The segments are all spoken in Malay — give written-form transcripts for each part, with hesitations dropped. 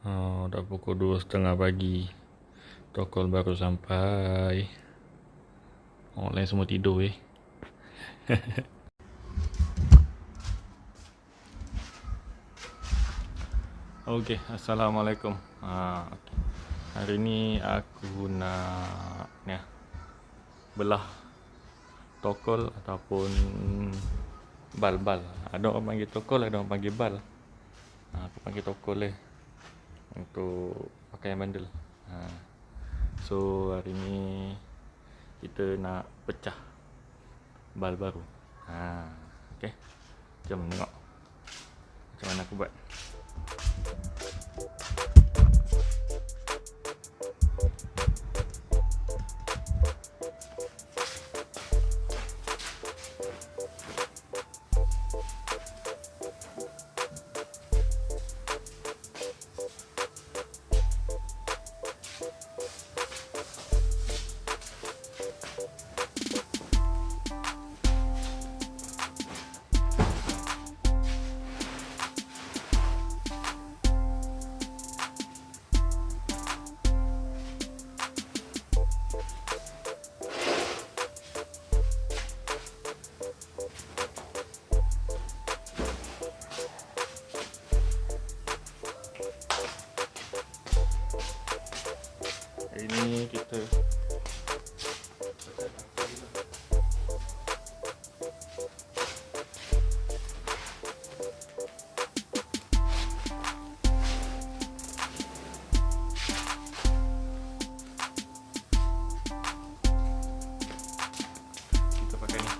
Dah pukul 2:30 pagi. Tokol baru sampai. Orang lain semua tidur Okey, Assalamualaikum. Okay. Hari ni aku nak belah tokol ataupun bal-bal. Ada orang panggil tokol, ada orang panggil bal. Aku panggil tokol untuk pakaian bundle. So hari ni kita nak pecah bal baru. Okey. Jom tengok macam mana aku buat. Ini kita pakai ni.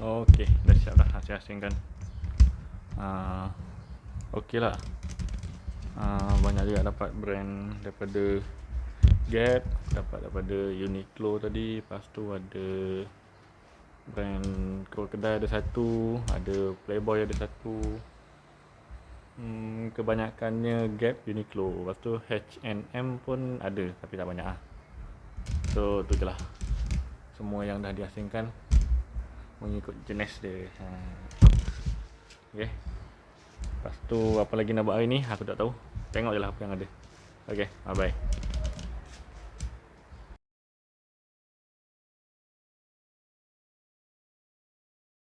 Okey, dah siap dah asing-asingkan. Okey lah. Banyak juga dapat brand daripada Gap, dapat daripada Uniqlo tadi. Lepas tu ada brand kedai ada satu, ada Playboy ada satu. Kebanyakannya Gap, Uniqlo. Lepas tu H&M pun ada tapi tak banyak lah. So tu je lah. Semua yang dah diasingkan mengikut jenis dia. Okay. Lepas tu apa lagi nak buat hari ni aku tak tahu. Tengok je lah apa yang ada. Okay, bye bye.